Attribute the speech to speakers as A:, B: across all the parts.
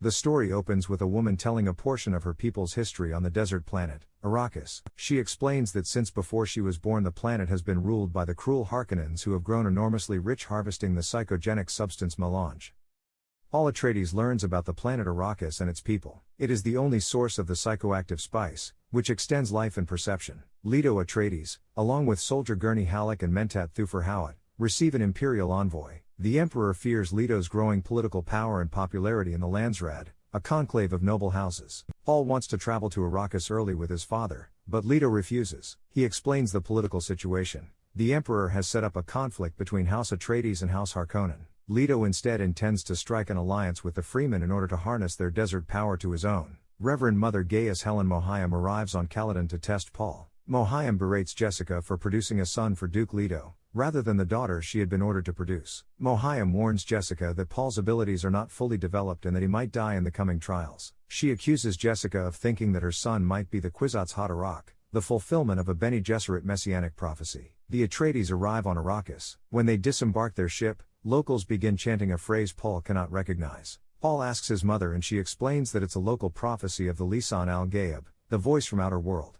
A: The story opens with a woman telling a portion of her people's history on the desert planet, Arrakis. She explains that since before she was born the planet has been ruled by the cruel Harkonnens who have grown enormously rich harvesting the psychogenic substance melange. Paul Atreides learns about the planet Arrakis and its people. It is the only source of the psychoactive spice, which extends life and perception. Leto Atreides, along with soldier Gurney Halleck and Mentat Thufir Hawat, receive an imperial envoy. The Emperor fears Leto's growing political power and popularity in the Landsraad, a conclave of noble houses. Paul wants to travel to Arrakis early with his father, but Leto refuses. He explains the political situation. The Emperor has set up a conflict between House Atreides and House Harkonnen. Leto instead intends to strike an alliance with the Freemen in order to harness their desert power to his own. Reverend Mother Gaius Helen Mohiam arrives on Caladan to test Paul. Mohiam berates Jessica for producing a son for Duke Leto, rather than the daughter she had been ordered to produce. Mohiam warns Jessica that Paul's abilities are not fully developed and that he might die in the coming trials. She accuses Jessica of thinking that her son might be the Kwisatz Haderach, the fulfillment of a Bene Gesserit messianic prophecy. The Atreides arrive on Arrakis. When they disembark their ship, locals begin chanting a phrase Paul cannot recognize. Paul asks his mother and she explains that it's a local prophecy of the Lisan al-Gaib, the voice from outer world.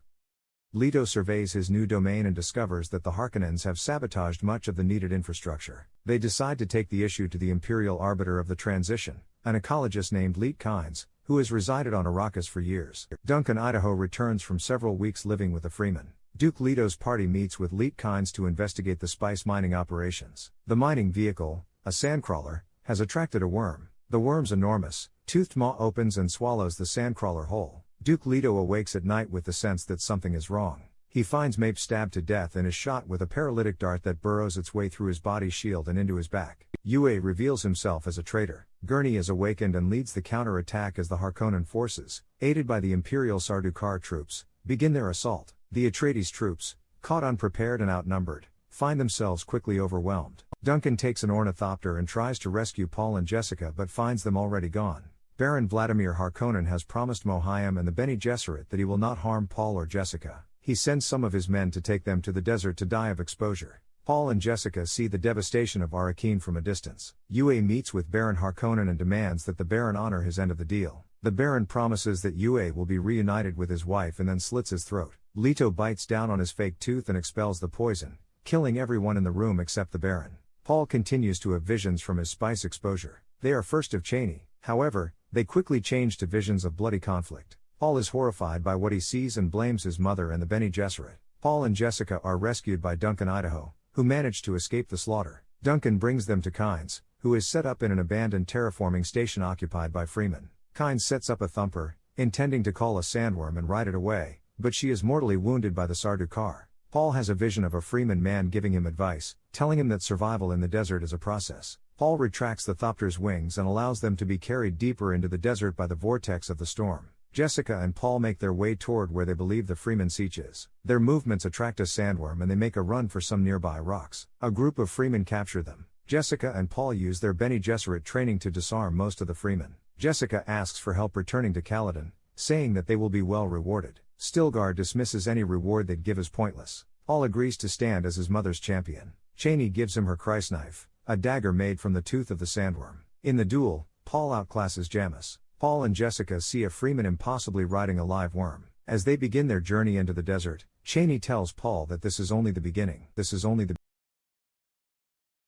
A: Leto surveys his new domain and discovers that the Harkonnens have sabotaged much of the needed infrastructure. They decide to take the issue to the Imperial Arbiter of the Transition, an ecologist named Leet Kynes, who has resided on Arrakis for years. Duncan Idaho returns from several weeks living with the Freemen. Duke Leto's party meets with Leet Kynes to investigate the spice mining operations. The mining vehicle, a sandcrawler, has attracted a worm. The worm's enormous, toothed maw opens and swallows the sandcrawler whole. Duke Leto awakes at night with the sense that something is wrong. He finds Mape stabbed to death and is shot with a paralytic dart that burrows its way through his body shield and into his back. Yue reveals himself as a traitor. Gurney is awakened and leads the counter-attack as the Harkonnen forces, aided by the Imperial Sardaukar troops, begin their assault. The Atreides troops, caught unprepared and outnumbered, find themselves quickly overwhelmed. Duncan takes an ornithopter and tries to rescue Paul and Jessica but finds them already gone. Baron Vladimir Harkonnen has promised Mohiam and the Bene Gesserit that he will not harm Paul or Jessica. He sends some of his men to take them to the desert to die of exposure. Paul and Jessica see the devastation of Arrakeen from a distance. Yue meets with Baron Harkonnen and demands that the Baron honor his end of the deal. The Baron promises that Yue will be reunited with his wife and then slits his throat. Leto bites down on his fake tooth and expels the poison, killing everyone in the room except the Baron. Paul continues to have visions from his spice exposure. They are first of Cheney, however, they quickly change to visions of bloody conflict. Paul is horrified by what he sees and blames his mother and the Bene Gesserit. Paul and Jessica are rescued by Duncan Idaho, who managed to escape the slaughter. Duncan brings them to Kynes, who is set up in an abandoned terraforming station occupied by Freemen. Kynes sets up a thumper, intending to call a sandworm and ride it away, but she is mortally wounded by the Sardaukar. Paul has a vision of a Freeman man giving him advice, telling him that survival in the desert is a process. Paul retracts the thopter's wings and allows them to be carried deeper into the desert by the vortex of the storm. Jessica and Paul make their way toward where they believe the Freeman siege is. Their movements attract a sandworm and they make a run for some nearby rocks. A group of Freemen capture them. Jessica and Paul use their Bene Gesserit training to disarm most of the Freemen. Jessica asks for help returning to Caladan, saying that they will be well rewarded. Stilgar dismisses any reward they'd give as pointless. Paul agrees to stand as his mother's champion. Cheney gives him her crysknife, a dagger made from the tooth of the sandworm. In the duel, Paul outclasses Jamis. Paul and Jessica see a Freeman impossibly riding a live worm. As they begin their journey into the desert, Cheney tells Paul that this is only the beginning. This is only the